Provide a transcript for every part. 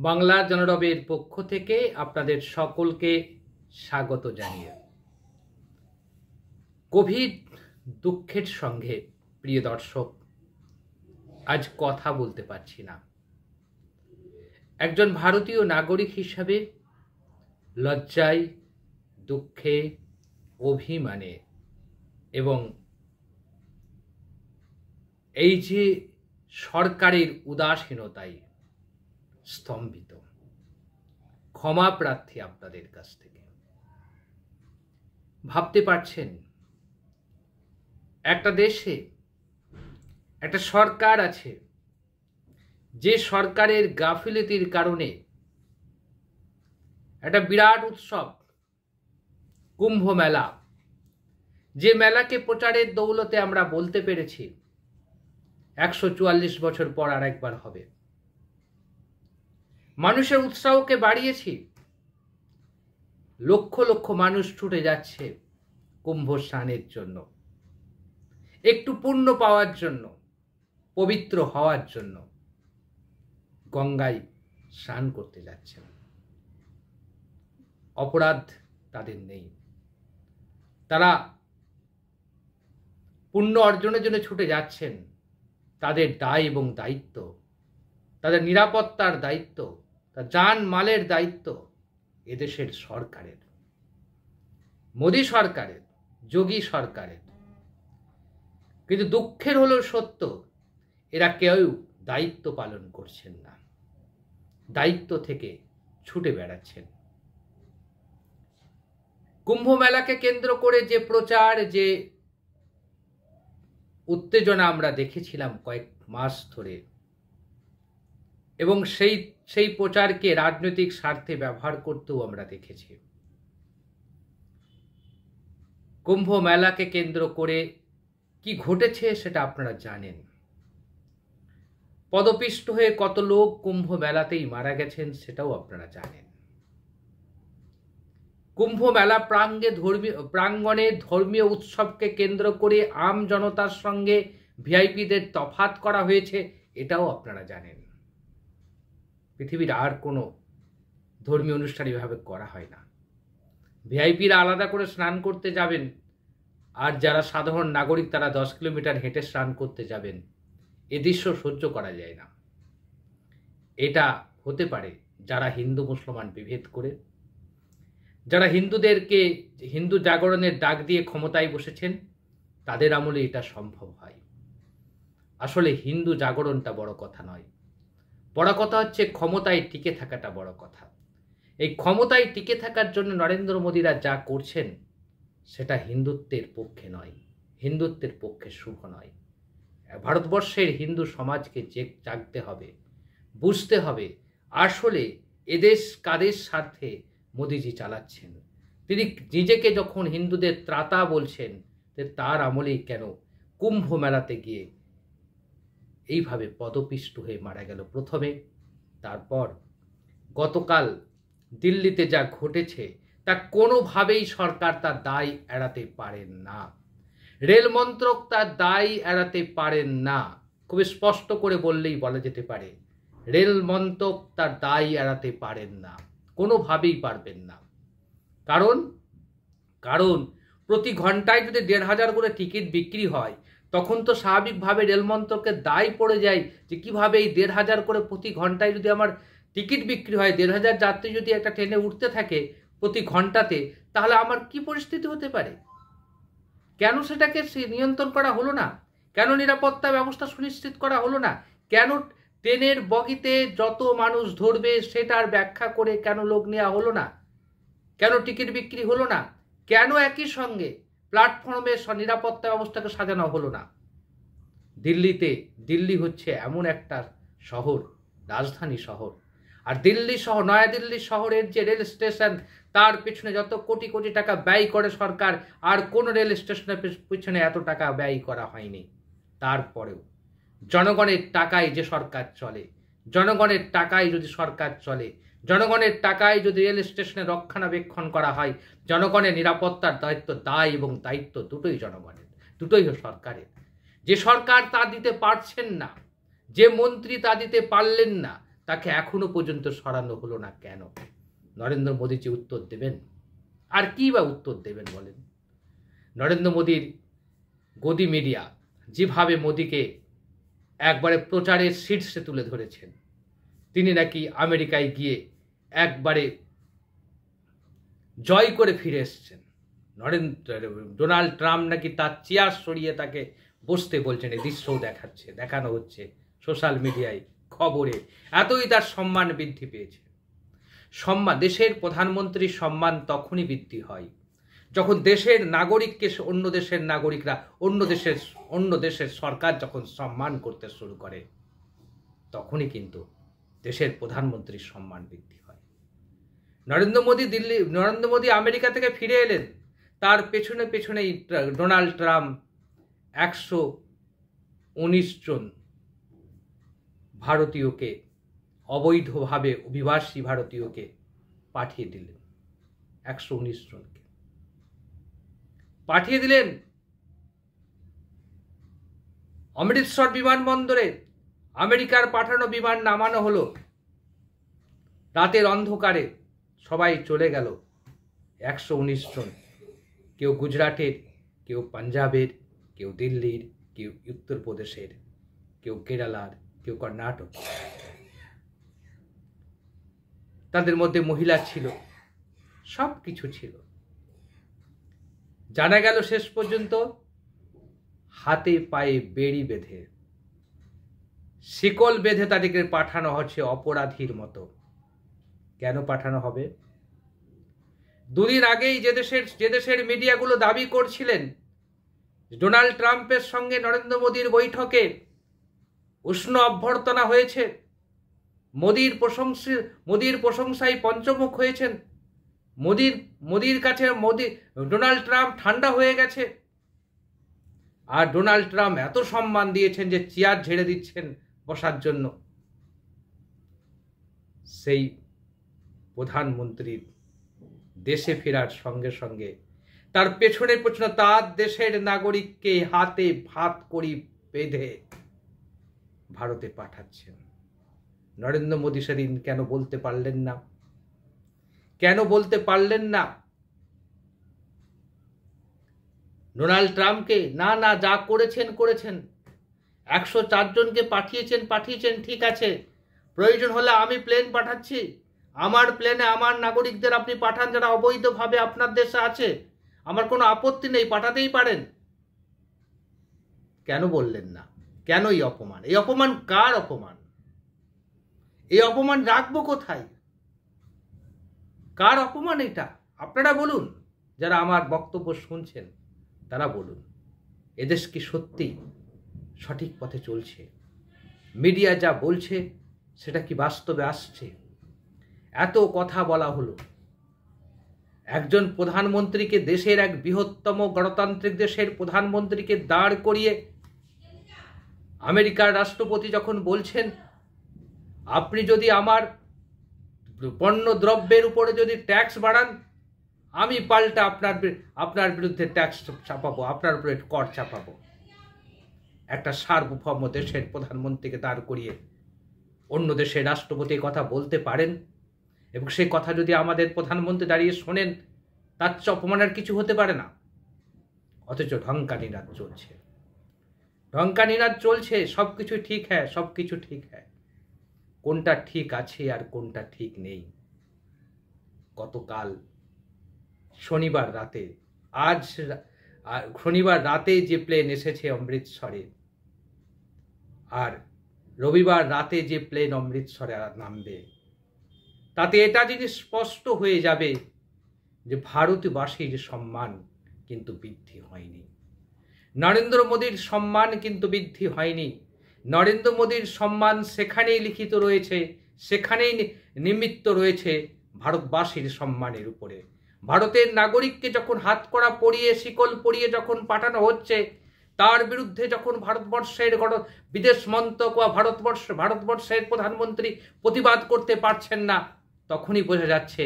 বাংলা জনরবের পক্ষ থেকে আপনাদের সকলকে স্বাগত জানিয়ে গভীর দুঃখের সঙ্গে প্রিয় দর্শক আজ কথা বলতে পারছি না। একজন ভারতীয় নাগরিক হিসাবে লজ্জায়, দুঃখে, অভিমানে এবং এই যে সরকারের উদাসীনতায় স্তম্ভিত। ক্ষমা প্রার্থী আপনাদের কাছ থেকে। ভাবতে পারছেন একটা দেশে একটা সরকার আছে, যে সরকারের গাফিলতির কারণে একটা বিরাট উৎসব কুম্ভ মেলা, যে মেলাকে প্রচারের দৌলতে আমরা বলতে পেরেছি 144 বছর পর আর একবার হবে, মানুষের উৎসাহকে বাড়িয়েছি। লক্ষ লক্ষ মানুষ ছুটে যাচ্ছে কুম্ভ স্নানের জন্য, একটু পুণ্য পাওয়ার জন্য, পবিত্র হওয়ার জন্য গঙ্গায় স্নান করতে যাচ্ছেন। অপরাধ তাদের নেই, তারা পুণ্য অর্জনের জন্য ছুটে যাচ্ছেন। তাদের দায় এবং দায়িত্ব, তাদের নিরাপত্তার দায়িত্ব, তার জান মালের দায়িত্ব এদেশের সরকারের, মোদী সরকারের, যোগী সরকারের। কিন্তু দুঃখের হলো সত্য, এরা কেউ দায়িত্ব পালন করছেন না, দায়িত্ব থেকে ছুটে বেড়াচ্ছেন। কুম্ভ মেলাকে কেন্দ্র করে যে প্রচার, যে উত্তেজনা আমরা দেখেছিলাম কয়েক মাস ধরে, এবং সেই প্রচারকে রাজনৈতিক স্বার্থে ব্যবহার করতেও আমরা দেখেছি। কুম্ভ মেলাকে কেন্দ্র করে কি ঘটেছে সেটা আপনারা জানেন। পদপিষ্ট হয়ে কত লোক কুম্ভ মেলাতেই মারা গেছেন সেটাও আপনারা জানেন। কুম্ভ মেলা প্রাঙ্গণে ধর্মীয় উৎসবকে কেন্দ্র করে আম জনতার সঙ্গে ভিআইপিদের তফাৎ করা হয়েছে, এটাও আপনারা জানেন। পৃথিবীর আর কোনো ধর্মীয় অনুষ্ঠান এভাবে করা হয় না। ভিআইপিরা আলাদা করে স্নান করতে যাবেন, আর যারা সাধারণ নাগরিক তারা 10 কিলোমিটার হেঁটে স্নান করতে যাবেন। এ দৃশ্য সহ্য করা যায় না। এটা হতে পারে যারা হিন্দু মুসলমান বিভেদ করে, যারা হিন্দুদেরকে হিন্দু জাগরণের ডাক দিয়ে ক্ষমতায় বসেছেন, তাদের আমলে এটা সম্ভব হয়। আসলে হিন্দু জাগরণটা বড় কথা নয়, বড় কথা হচ্ছে ক্ষমতায় টিকে থাকাটা বড় কথা। এই ক্ষমতায় টিকে থাকার জন্য নরেন্দ্র মোদীরা যা করছেন সেটা হিন্দুত্বের পক্ষে নয়, হিন্দুত্বের পক্ষে শুভ নয়। ভারতবর্ষের হিন্দু সমাজকে জাগতে হবে, বুঝতে হবে আসলে এদেশ কাদের স্বার্থে মোদিজি চালাচ্ছেন। তিনি নিজেকে যখন হিন্দুদের ত্রাতা বলছেন, তার আমলেই কেন কুম্ভ মেলাতে গিয়ে এইভাবে পদপিষ্ট হয়ে মারা গেল প্রথমে। তারপর গতকাল দিল্লিতে যা ঘটেছে তা কোনোভাবেই সরকার তার দায় এড়াতে পারেন না, রেল মন্ত্রক তার দায় এড়াতে পারেন না। খুব স্পষ্ট করে বললেই বলা যেতে পারে, রেল মন্ত্রক তার দায় এড়াতে পারেন না, কোনোভাবেই পারবেন না। কারণ প্রতি ঘন্টায় যদি 1,500 করে টিকিট বিক্রি হয়, তখন তো স্বাভাবিকভাবে রেল মন্ত্রকের দায় পড়ে যায় যে কিভাবে এই 1,500 করে প্রতি ঘন্টায় যদি আমার টিকিট বিক্রি হয়, 1,500 যাত্রী যদি একটা ট্রেনে উঠতে থাকে প্রতি ঘন্টাতে, তাহলে আমার কি পরিস্থিতি হতে পারে? কেন সেটাকে নিয়ন্ত্রণ করা হলো না? কেন নিরাপত্তা ব্যবস্থা সুনিশ্চিত করা হলো না? কেন ট্রেনের বগিতে যত মানুষ ধরবে সেটার ব্যাখ্যা করে কেন লোক নেওয়া হলো না? কেন টিকিট বিক্রি হলো না? কেন একই সঙ্গে প্ল্যাটফর্মের নিরাপত্তা ব্যবস্থাকে সাজানো হলো না? দিল্লি হচ্ছে এমন একটা শহর, রাজধানী শহর, আর দিল্লি শহর, নয়াদিল্লি শহরের যে রেল স্টেশন, তার পিছনে যত কোটি কোটি টাকা ব্যয় করে সরকার, আর কোন রেল স্টেশনের পিছনে এত টাকা ব্যয় করা হয়নি। তারপরেও জনগণের টাকায় যে সরকার চলে, জনগণের টাকায় যদি সরকার চলে, জনগণের টাকায় যদি রেল স্টেশনে রক্ষণাবেক্ষণ করা হয়, জনগণের নিরাপত্তার দায় এবং দায়িত্ব দুটোই জনগণের, দুটোই সরকারের। যে সরকার তা দিতে পারছেন না, যে মন্ত্রী তা দিতে পারলেন না, তাকে এখনো পর্যন্ত সরানো হলো না কেন? নরেন্দ্র মোদী যে উত্তর দেবেন, আর কি বা উত্তর দেবেন বলেন? নরেন্দ্র মোদীর গদি মিডিয়া যেভাবে মোদীকে একবারে প্রচারের শীর্ষে তুলে ধরেছেন, তিনি নাকি আমেরিকায় গিয়ে একবারে জয় করে ফিরে এসছেন। ডোনাল্ড ট্রাম্প নাকি তার চেয়ার সরিয়ে তাকে বসতে বলছেন, এই দৃশ্যও দেখানো হচ্ছে সোশ্যাল মিডিয়ায়, খবরে। এতই তার সম্মান বৃদ্ধি পেয়েছে। দেশের প্রধানমন্ত্রীর সম্মান তখনই বৃদ্ধি হয় যখন দেশের নাগরিককে অন্য দেশের নাগরিকরা, অন্য দেশের সরকার যখন সম্মান করতে শুরু করে, তখনই কিন্তু দেশের প্রধানমন্ত্রীর সম্মান বৃদ্ধি হয়। নরেন্দ্র মোদী আমেরিকা থেকে ফিরে এলেন, তার পেছনেই ডোনাল্ড ট্রাম্প 119 জন ভারতীয়কে, অবৈধভাবে অভিবাসী ভারতীয়কে পাঠিয়ে দিলেন। 119 জনকে পাঠিয়ে দিলেন অমৃতসর বিমানবন্দরে। আমেরিকার পাঠানো বিমান নামানো হলো, রাতের অন্ধকারে সবাই চলে গেল। 119 জন, কেউ গুজরাটের, কেউ পাঞ্জাবের, কেউ দিল্লির, কেউ উত্তরপ্রদেশের, কেউ কেরালার, কেউ কর্ণাটক। তাদের মধ্যে মহিলা ছিল, সব কিছু ছিল। জানা গেল শেষ পর্যন্ত হাতে পায়ে বেড়ি বেঁধে, শিকল বেঁধে তাদেরকে পাঠানো হচ্ছে অপরাধীর মতো। কেন পাঠানো হবে? দুদিন আগেই যে দেশের মিডিয়াগুলো দাবি করছিলেন ডোনাল্ড ট্রাম্পের সঙ্গে নরেন্দ্র মোদীর বৈঠকে উষ্ণ অভ্যর্থনা হয়েছে, মোদীর প্রশংসায় পঞ্চমুখ হয়েছেন, মোদীর কাছে ডোনাল্ড ট্রাম্প ঠান্ডা হয়ে গেছে। আর ডোনাল্ড ট্রাম্প এত সম্মান দিয়েছেন যে চেয়ার ঝেড়ে দিচ্ছেন বসার জন্য। সেই প্রধানমন্ত্রীর দেশে ফেরার সঙ্গে সঙ্গে তার পেছনে তার দেশের নাগরিককে হাতে ভাত করি বেঁধে ভারতে পাঠাচ্ছেন। নরেন্দ্র মোদী সেদিন কেন বলতে পারলেন না? ডোনাল্ড ট্রাম্পকে, না যা করেছেন 104 জনকে পাঠিয়েছেন, ঠিক আছে, প্রয়োজন হলে আমি প্লেন পাঠাচ্ছি, আমার প্লেনে আমার নাগরিকদের আপনি পাঠান যারা অবৈধভাবে আপনার দেশে আছে, আমার কোনো আপত্তি নেই, পাঠাতেই পারেন। কেন বললেন না? কেন এই অপমান? এই অপমান কার অপমান? এই অপমান রাখবো কোথায়? কার অপমান এটা? আপনারা বলুন, যারা আমার বক্তব্য শুনছেন তারা বলুন। এদেশ কি সত্যি সঠিক পথে চলছে? মিডিয়া যা বলছে সেটা কি বাস্তবে আসছে? এত কথা বলা হলো, একজন প্রধানমন্ত্রীকে, দেশের এক বৃহত্তম গণতান্ত্রিক দেশের প্রধানমন্ত্রীকে দাঁড় করিয়ে আমেরিকার রাষ্ট্রপতি যখন বলছেন, আপনি যদি আমার পণ্য দ্রব্যের উপরে যদি ট্যাক্স বাড়ান, আমি পাল্টা আপনার বিরুদ্ধে ট্যাক্স চাপাবো, আপনার উপরে কর চাপাবো। একটা সার্বভৌম দেশের প্রধানমন্ত্রীকে দাঁড় করিয়ে অন্য দেশের রাষ্ট্রপতি কথা বলতে পারেন? এবং সেই কথা যদি আমাদের প্রধানমন্ত্রী দাঁড়িয়ে শোনেন, তার চেয়ে অপমানের কিছু হতে পারে না। অথচ ঢঙ্কানিনাদ চলছে, সবকিছু ঠিক হ্যাঁ, সবকিছু ঠিক হ্যাঁ। কোনটা ঠিক আছে আর কোনটা ঠিক নেই? গতকাল শনিবার রাতে যে প্লেন এসেছে অমৃতসরে, আর রবিবার রাতে যে প্লেন অমৃতসরে নামবে, তাতে এটা জিনিস স্পষ্ট হয়ে যাবে যে ভারতবাসীর সম্মান কিন্তু বৃদ্ধি হয়নি, নরেন্দ্র মোদীর সম্মান কিন্তু বৃদ্ধি হয়নি। নরেন্দ্র মোদীর সম্মান সেখানেই লিখিত রয়েছে, সেখানেই নিমিত্ত রয়েছে ভারতবাসীর সম্মানের উপরে। ভারতের নাগরিককে যখন হাতকড়া পরিয়ে, শিকল পরিয়ে যখন পাঠানো হচ্ছে, তার বিরুদ্ধে যখন ভারতবর্ষের বিদেশ মন্ত্রক বা ভারতবর্ষের প্রধানমন্ত্রী প্রতিবাদ করতে পারছেন না, তখনই বোঝা যাচ্ছে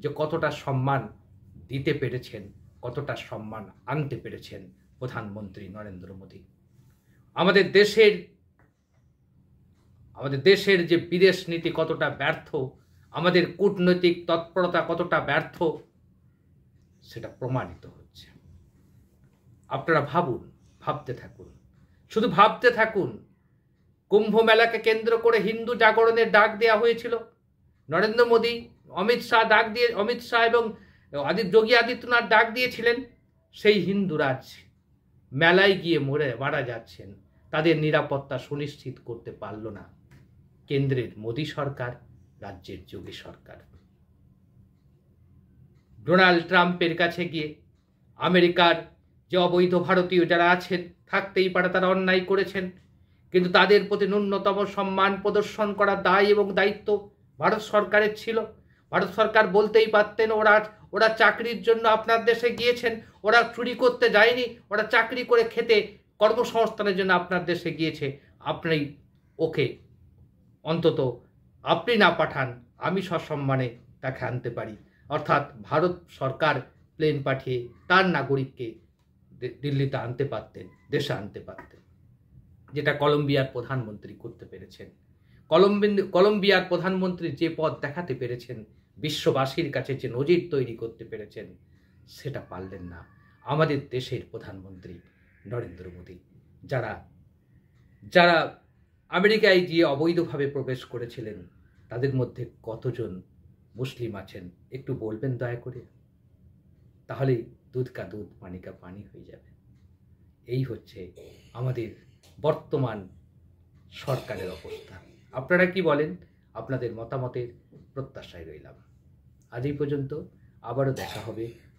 যে কতটা সম্মান দিতে পেরেছেন, কতটা সম্মান আনতে পেরেছেন প্রধানমন্ত্রী নরেন্দ্র মোদী। আমাদের দেশের যে বিদেশ নীতি কতটা ব্যর্থ, আমাদের কূটনৈতিক তৎপরতা কতটা ব্যর্থ, সেটা প্রমাণিত হচ্ছে। আপনারা ভাবুন, ভাবতে থাকুন, শুধু ভাবতে থাকুন। কুম্ভ মেলাকে কেন্দ্র করে হিন্দু জাগরণের ডাক দেওয়া হয়েছিল। নরেন্দ্র মোদী, অমিত শাহ এবং যোগী আদিত্যনাথ ডাক দিয়েছিলেন। সেই হিন্দুরা মেলায় গিয়ে মারা যাচ্ছেন, তাদের নিরাপত্তা সুনিশ্চিত করতে পারল না কেন্দ্রের মোদী সরকার, রাজ্যের যোগী সরকার। ডোনাল্ড ট্রাম্পের কাছে গিয়ে আমেরিকার যে অবৈধ ভারতীয় যারা আছেন, থাকতেই পারে তারা অন্যায় করেছেন, কিন্তু তাদের প্রতি ন্যূনতম সম্মান প্রদর্শন করার দায় এবং দায়িত্ব ভারত সরকারের ছিল। ভারত সরকার বলতেই পারতেন ওরা চাকরির জন্য আপনার দেশে গিয়েছেন, ওরা চুরি করতে যায়নি, ওরা চাকরি করে খেতে কর্মসংস্থানের জন্য আপনার দেশে গিয়েছে। আপনি ওকে অন্তত আপনি না পাঠান, আমি সসম্মানে তাকে আনতে পারি। অর্থাৎ ভারত সরকার প্লেন পাঠিয়ে তার নাগরিককে দিল্লিতে আনতে পারতেন, দেশে আনতে পারতেন, যেটা কলম্বিয়ার প্রধানমন্ত্রী করতে পেরেছেন। কলম্বিয়ার প্রধানমন্ত্রী যে পথ দেখাতে পেরেছেন, বিশ্ববাসীর কাছে যে নজির তৈরি করতে পেরেছেন, সেটা পারলেন না আমাদের দেশের প্রধানমন্ত্রী নরেন্দ্র মোদী। যারা আমেরিকায় গিয়ে অবৈধভাবে প্রবেশ করেছিলেন, তাদের মধ্যে কতজন মুসলিম আছেন একটু বলবেন দয়া করে, তাহলে দুধ কা দুধ পানি কা পানি হয়ে যাবে। এই হচ্ছে আমাদের বর্তমান সরকারের অবস্থা। আপনারা কি বলেন? আপনাদের মতামতের প্রত্যাশায় রইলাম। আজ এই পর্যন্ত, আবারও দেখা হবে